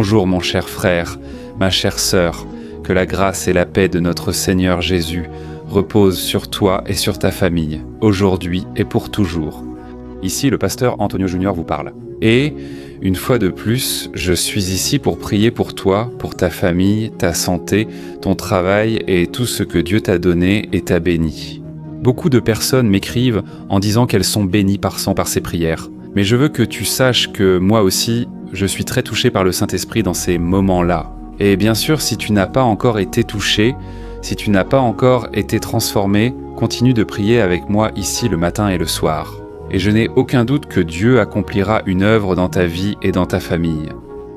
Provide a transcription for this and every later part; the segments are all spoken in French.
Bonjour mon cher frère, ma chère sœur, que la grâce et la paix de notre Seigneur Jésus reposent sur toi et sur ta famille, aujourd'hui et pour toujours. Ici, le pasteur Antonio Junior vous parle. Et, une fois de plus, je suis ici pour prier pour toi, pour ta famille, ta santé, ton travail et tout ce que Dieu t'a donné et t'a béni. Beaucoup de personnes m'écrivent en disant qu'elles sont bénies par ces prières. Mais je veux que tu saches que moi aussi, je suis très touché par le Saint-Esprit dans ces moments-là. Et bien sûr, si tu n'as pas encore été touché, si tu n'as pas encore été transformé, continue de prier avec moi ici le matin et le soir. Et je n'ai aucun doute que Dieu accomplira une œuvre dans ta vie et dans ta famille.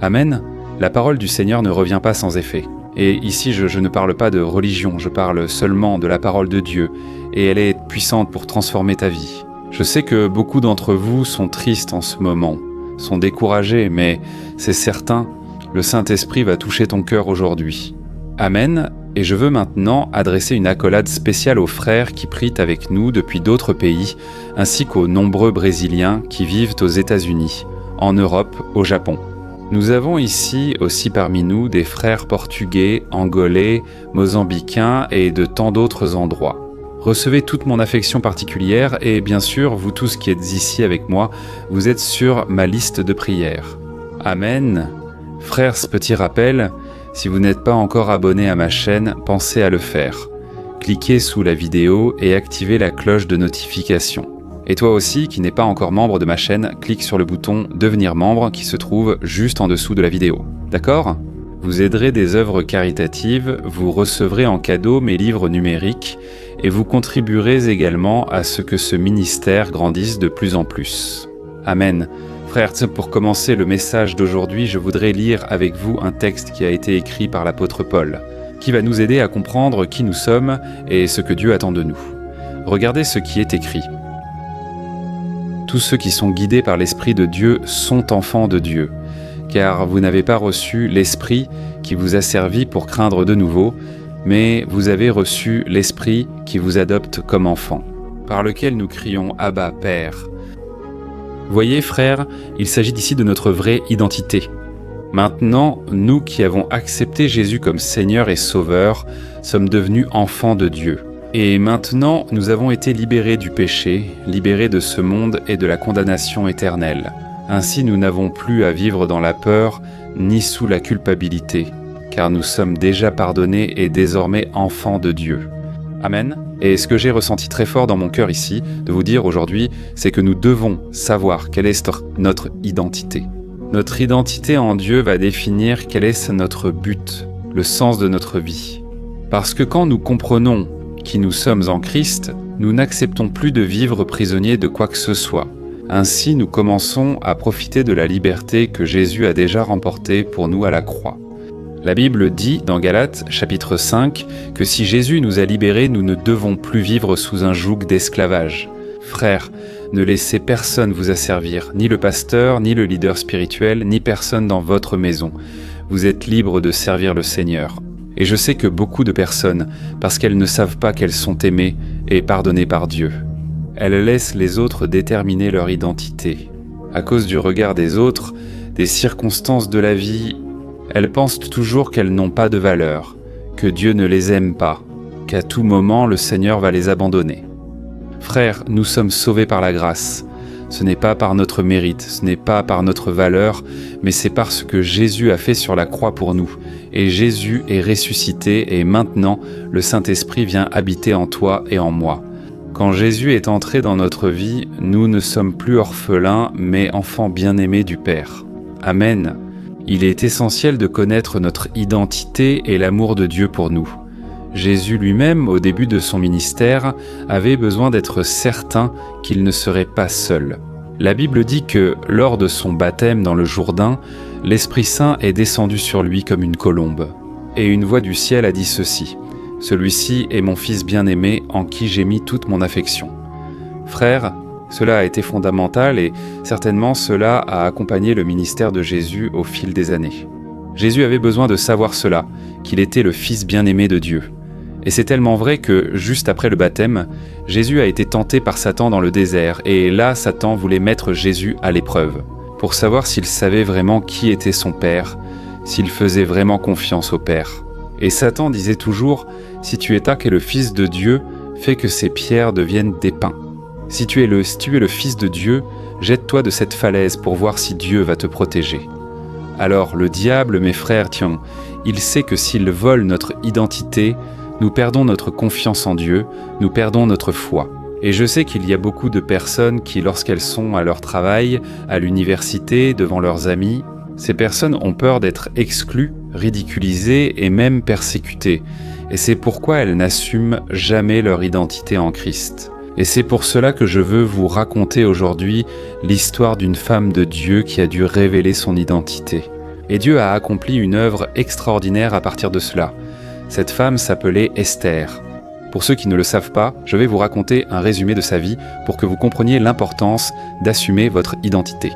Amen. La parole du Seigneur ne revient pas sans effet. Et ici, je ne parle pas de religion, je parle seulement de la parole de Dieu. Et elle est puissante pour transformer ta vie. Je sais que beaucoup d'entre vous sont tristes en ce moment, sont découragés, mais c'est certain, le Saint-Esprit va toucher ton cœur aujourd'hui. Amen. Et je veux maintenant adresser une accolade spéciale aux frères qui prient avec nous depuis d'autres pays, ainsi qu'aux nombreux Brésiliens qui vivent aux États-Unis, en Europe, au Japon. Nous avons ici aussi parmi nous des frères portugais, angolais, mozambicains et de tant d'autres endroits. Recevez toute mon affection particulière et bien sûr, vous tous qui êtes ici avec moi, vous êtes sur ma liste de prières. Amen. Frères, ce petit rappel, si vous n'êtes pas encore abonné à ma chaîne, pensez à le faire. Cliquez sous la vidéo et activez la cloche de notification. Et toi aussi, qui n'es pas encore membre de ma chaîne, clique sur le bouton « Devenir membre » qui se trouve juste en dessous de la vidéo. D'accord ? Vous aiderez des œuvres caritatives, vous recevrez en cadeau mes livres numériques et vous contribuerez également à ce que ce ministère grandisse de plus en plus. Amen. Frères, pour commencer le message d'aujourd'hui, je voudrais lire avec vous un texte qui a été écrit par l'apôtre Paul, qui va nous aider à comprendre qui nous sommes et ce que Dieu attend de nous. Regardez ce qui est écrit. Tous ceux qui sont guidés par l'Esprit de Dieu sont enfants de Dieu, car vous n'avez pas reçu l'Esprit qui vous a servi pour craindre de nouveau, mais vous avez reçu l'Esprit qui vous adopte comme enfant, par lequel nous crions « Abba, Père ». Voyez, frères, il s'agit ici de notre vraie identité. Maintenant, nous qui avons accepté Jésus comme Seigneur et Sauveur, sommes devenus enfants de Dieu. Et maintenant, nous avons été libérés du péché, libérés de ce monde et de la condamnation éternelle. Ainsi, nous n'avons plus à vivre dans la peur, ni sous la culpabilité, car nous sommes déjà pardonnés et désormais enfants de Dieu. Amen. Et ce que j'ai ressenti très fort dans mon cœur ici, de vous dire aujourd'hui, c'est que nous devons savoir quelle est notre identité. Notre identité en Dieu va définir quel est notre but, le sens de notre vie. Parce que quand nous comprenons qui nous sommes en Christ, nous n'acceptons plus de vivre prisonniers de quoi que ce soit. Ainsi, nous commençons à profiter de la liberté que Jésus a déjà remportée pour nous à la croix. La Bible dit dans Galates chapitre 5 que si Jésus nous a libérés, nous ne devons plus vivre sous un joug d'esclavage. Frères, ne laissez personne vous asservir, ni le pasteur, ni le leader spirituel, ni personne dans votre maison. Vous êtes libres de servir le Seigneur. Et je sais que beaucoup de personnes, parce qu'elles ne savent pas qu'elles sont aimées et pardonnées par Dieu, elles laissent les autres déterminer leur identité. À cause du regard des autres, des circonstances de la vie, elles pensent toujours qu'elles n'ont pas de valeur, que Dieu ne les aime pas, qu'à tout moment le Seigneur va les abandonner. Frères, nous sommes sauvés par la grâce. Ce n'est pas par notre mérite, ce n'est pas par notre valeur, mais c'est parce que Jésus a fait sur la croix pour nous. Et Jésus est ressuscité et maintenant le Saint-Esprit vient habiter en toi et en moi. Quand Jésus est entré dans notre vie, nous ne sommes plus orphelins, mais enfants bien-aimés du Père. Amen. Il est essentiel de connaître notre identité et l'amour de Dieu pour nous. Jésus lui-même, au début de son ministère, avait besoin d'être certain qu'il ne serait pas seul. La Bible dit que, lors de son baptême dans le Jourdain, l'Esprit Saint est descendu sur lui comme une colombe. Et une voix du ciel a dit ceci : « Celui-ci est mon Fils bien-aimé en qui j'ai mis toute mon affection. » Frères, cela a été fondamental et certainement cela a accompagné le ministère de Jésus au fil des années. Jésus avait besoin de savoir cela, qu'il était le Fils bien-aimé de Dieu. Et c'est tellement vrai que, juste après le baptême, Jésus a été tenté par Satan dans le désert, et là, Satan voulait mettre Jésus à l'épreuve, pour savoir s'il savait vraiment qui était son Père, s'il faisait vraiment confiance au Père. Et Satan disait toujours, « Si tu es le Fils de Dieu, fais que ces pierres deviennent des pains. Si tu es le Fils de Dieu, jette-toi de cette falaise pour voir si Dieu va te protéger. » Alors le diable, mes frères, tiens, il sait que s'il vole notre identité, nous perdons notre confiance en Dieu, nous perdons notre foi. Et je sais qu'il y a beaucoup de personnes qui, lorsqu'elles sont à leur travail, à l'université, devant leurs amis, ces personnes ont peur d'être exclues, ridiculisées et même persécutées. Et c'est pourquoi elles n'assument jamais leur identité en Christ. Et c'est pour cela que je veux vous raconter aujourd'hui l'histoire d'une femme de Dieu qui a dû révéler son identité. Et Dieu a accompli une œuvre extraordinaire à partir de cela. Cette femme s'appelait Esther. Pour ceux qui ne le savent pas, je vais vous raconter un résumé de sa vie pour que vous compreniez l'importance d'assumer votre identité.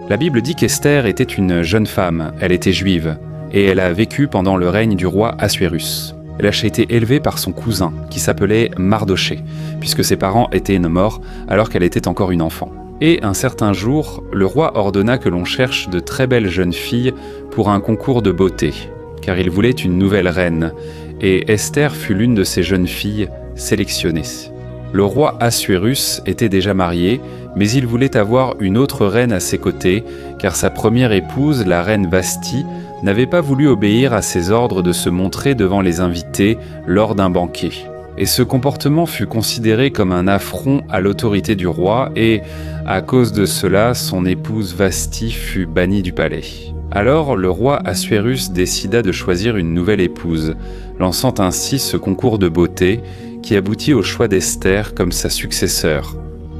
La Bible dit qu'Esther était une jeune femme, elle était juive, et elle a vécu pendant le règne du roi Assuérus. Elle a été élevée par son cousin, qui s'appelait Mardoché, puisque ses parents étaient morts alors qu'elle était encore une enfant. Et un certain jour, le roi ordonna que l'on cherche de très belles jeunes filles pour un concours de beauté, car il voulait une nouvelle reine, et Esther fut l'une de ces jeunes filles sélectionnées. Le roi Assuérus était déjà marié, mais il voulait avoir une autre reine à ses côtés, car sa première épouse, la reine Vasthi, n'avait pas voulu obéir à ses ordres de se montrer devant les invités lors d'un banquet. Et ce comportement fut considéré comme un affront à l'autorité du roi et, à cause de cela, son épouse Vasthi fut bannie du palais. Alors le roi Assuérus décida de choisir une nouvelle épouse, lançant ainsi ce concours de beauté qui aboutit au choix d'Esther comme sa successeur.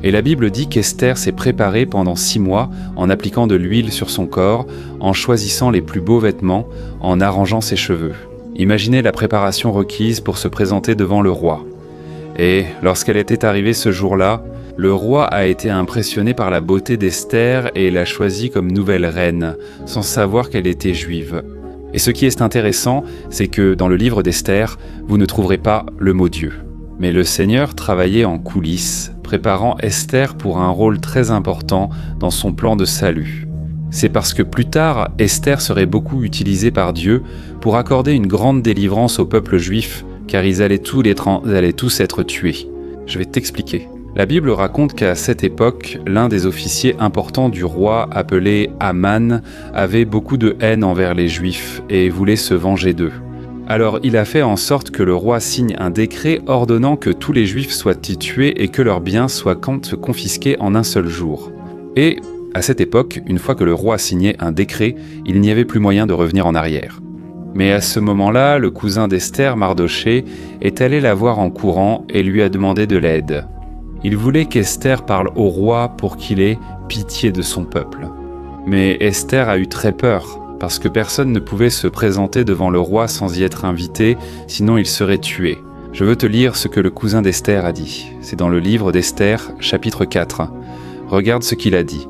Et la Bible dit qu'Esther s'est préparée pendant 6 mois en appliquant de l'huile sur son corps, en choisissant les plus beaux vêtements, en arrangeant ses cheveux. Imaginez la préparation requise pour se présenter devant le roi. Et lorsqu'elle était arrivée ce jour-là, le roi a été impressionné par la beauté d'Esther et l'a choisie comme nouvelle reine, sans savoir qu'elle était juive. Et ce qui est intéressant, c'est que dans le livre d'Esther, vous ne trouverez pas le mot Dieu. Mais le Seigneur travaillait en coulisses, préparant Esther pour un rôle très important dans son plan de salut. C'est parce que plus tard, Esther serait beaucoup utilisée par Dieu pour accorder une grande délivrance au peuple juif, car ils allaient tous être tués. Je vais t'expliquer. La Bible raconte qu'à cette époque, l'un des officiers importants du roi, appelé Aman, avait beaucoup de haine envers les Juifs et voulait se venger d'eux. Alors il a fait en sorte que le roi signe un décret ordonnant que tous les Juifs soient tués et que leurs biens soient confisqués en un seul jour. Et à cette époque, une fois que le roi signait un décret, il n'y avait plus moyen de revenir en arrière. Mais à ce moment-là, le cousin d'Esther, Mardoché, est allé la voir en courant et lui a demandé de l'aide. Il voulait qu'Esther parle au roi pour qu'il ait pitié de son peuple. Mais Esther a eu très peur, parce que personne ne pouvait se présenter devant le roi sans y être invité, sinon il serait tué. Je veux te lire ce que le cousin d'Esther a dit. C'est dans le livre d'Esther, chapitre 4. Regarde ce qu'il a dit.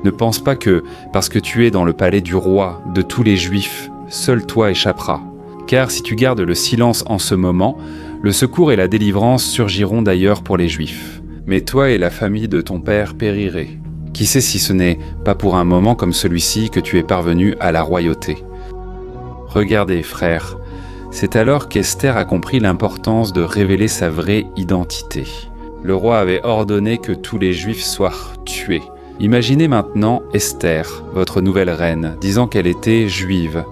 Ne pense pas que, parce que tu es dans le palais du roi, de tous les Juifs, seul toi échapperas. Car si tu gardes le silence en ce moment, le secours et la délivrance surgiront d'ailleurs pour les Juifs. Mais toi et la famille de ton père périrez. Qui sait si ce n'est pas pour un moment comme celui-ci que tu es parvenu à la royauté. Regardez, frères, c'est alors qu'Esther a compris l'importance de révéler sa vraie identité. Le roi avait ordonné que tous les Juifs soient tués. Imaginez maintenant Esther, votre nouvelle reine, disant qu'elle était juive.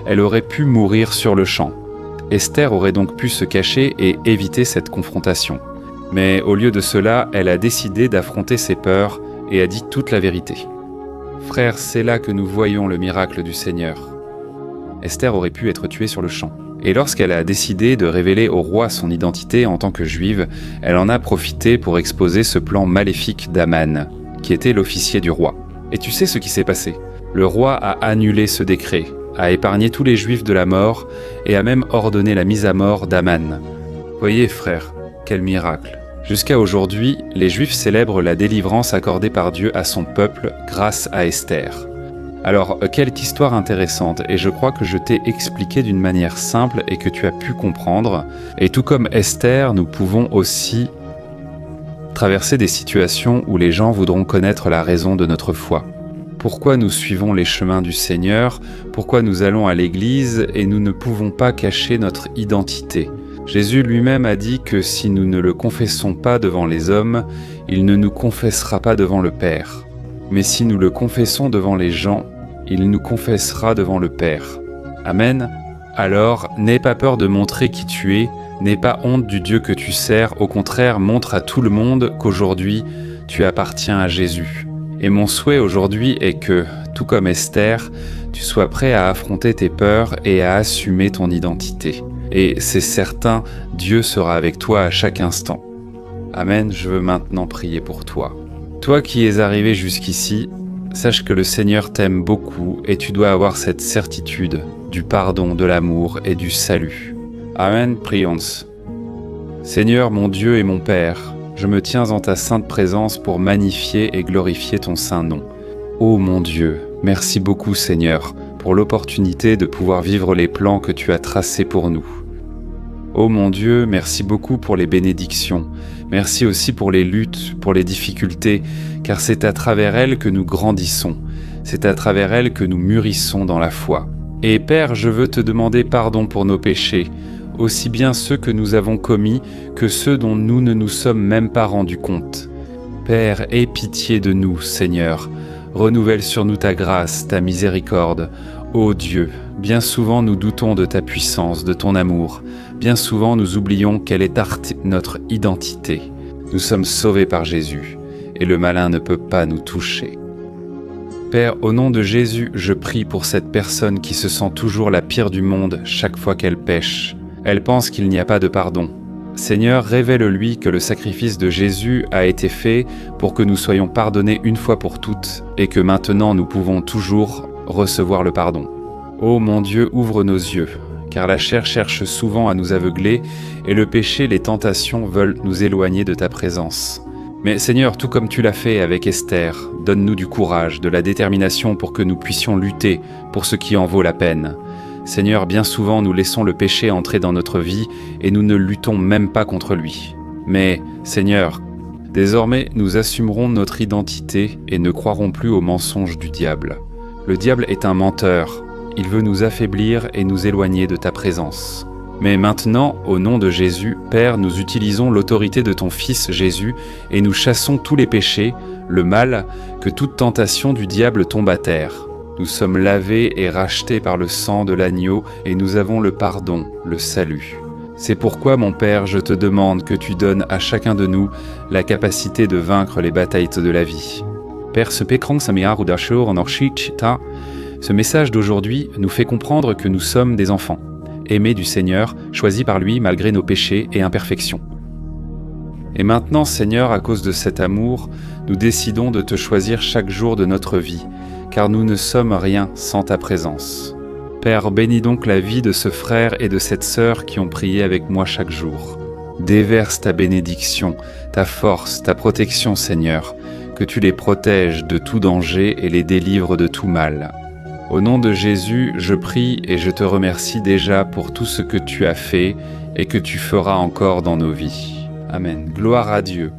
Elle aurait pu mourir sur le champ. Esther aurait donc pu se cacher et éviter cette confrontation. Mais au lieu de cela, elle a décidé d'affronter ses peurs et a dit toute la vérité. Frères, c'est là que nous voyons le miracle du Seigneur. Esther aurait pu être tuée sur le champ. Et lorsqu'elle a décidé de révéler au roi son identité en tant que juive, elle en a profité pour exposer ce plan maléfique d'Aman, qui était l'officier du roi. Et tu sais ce qui s'est passé? Le roi a annulé ce décret, a épargné tous les Juifs de la mort et a même ordonné la mise à mort d'Aman. Voyez, frères, quel miracle! Jusqu'à aujourd'hui, les Juifs célèbrent la délivrance accordée par Dieu à son peuple grâce à Esther. Alors, quelle histoire intéressante, et je crois que je t'ai expliqué d'une manière simple et que tu as pu comprendre. Et tout comme Esther, nous pouvons aussi traverser des situations où les gens voudront connaître la raison de notre foi. Pourquoi nous suivons les chemins du Seigneur? Pourquoi nous allons à l'Église et nous ne pouvons pas cacher notre identité? Jésus lui-même a dit que si nous ne le confessons pas devant les hommes, il ne nous confessera pas devant le Père. Mais si nous le confessons devant les gens, il nous confessera devant le Père. Amen. Alors, n'aie pas peur de montrer qui tu es, n'aie pas honte du Dieu que tu sers, au contraire, montre à tout le monde qu'aujourd'hui, tu appartiens à Jésus. Et mon souhait aujourd'hui est que, tout comme Esther, tu sois prêt à affronter tes peurs et à assumer ton identité. Et c'est certain, Dieu sera avec toi à chaque instant. Amen, je veux maintenant prier pour toi. Toi qui es arrivé jusqu'ici, sache que le Seigneur t'aime beaucoup et tu dois avoir cette certitude du pardon, de l'amour et du salut. Amen, prions. Seigneur mon Dieu et mon Père, je me tiens en ta sainte présence pour magnifier et glorifier ton saint nom. Ô mon Dieu, merci beaucoup Seigneur, pour l'opportunité de pouvoir vivre les plans que tu as tracés pour nous. Ô mon Dieu, merci beaucoup pour les bénédictions. Merci aussi pour les luttes, pour les difficultés, car c'est à travers elles que nous grandissons. C'est à travers elles que nous mûrissons dans la foi. Et Père, je veux te demander pardon pour nos péchés, aussi bien ceux que nous avons commis que ceux dont nous ne nous sommes même pas rendus compte. Père, aie pitié de nous, Seigneur. Renouvelle sur nous ta grâce, ta miséricorde. Ô Dieu, bien souvent nous doutons de ta puissance, de ton amour. Bien souvent nous oublions quelle est notre identité. Nous sommes sauvés par Jésus, et le malin ne peut pas nous toucher. Père, au nom de Jésus, je prie pour cette personne qui se sent toujours la pire du monde chaque fois qu'elle pêche. Elle pense qu'il n'y a pas de pardon. Seigneur, révèle-lui que le sacrifice de Jésus a été fait pour que nous soyons pardonnés une fois pour toutes et que maintenant nous pouvons toujours recevoir le pardon. Ô mon Dieu, ouvre nos yeux, car la chair cherche souvent à nous aveugler et le péché, les tentations veulent nous éloigner de ta présence. Mais Seigneur, tout comme tu l'as fait avec Esther, donne-nous du courage, de la détermination pour que nous puissions lutter pour ce qui en vaut la peine. Seigneur, bien souvent nous laissons le péché entrer dans notre vie et nous ne luttons même pas contre lui. Mais, Seigneur, désormais nous assumerons notre identité et ne croirons plus aux mensonges du diable. Le diable est un menteur, il veut nous affaiblir et nous éloigner de ta présence. Mais maintenant, au nom de Jésus, Père, nous utilisons l'autorité de ton Fils Jésus et nous chassons tous les péchés, le mal, que toute tentation du diable tombe à terre. Nous sommes lavés et rachetés par le sang de l'agneau et nous avons le pardon, le salut. C'est pourquoi, mon Père, je te demande que tu donnes à chacun de nous la capacité de vaincre les batailles de la vie. Père, ce message d'aujourd'hui nous fait comprendre que nous sommes des enfants, aimés du Seigneur, choisis par lui malgré nos péchés et imperfections. Et maintenant, Seigneur, à cause de cet amour, nous décidons de te choisir chaque jour de notre vie, car nous ne sommes rien sans ta présence. Père, bénis donc la vie de ce frère et de cette sœur qui ont prié avec moi chaque jour. Déverse ta bénédiction, ta force, ta protection, Seigneur, que tu les protèges de tout danger et les délivres de tout mal. Au nom de Jésus, je prie et je te remercie déjà pour tout ce que tu as fait et que tu feras encore dans nos vies. Amen. Gloire à Dieu.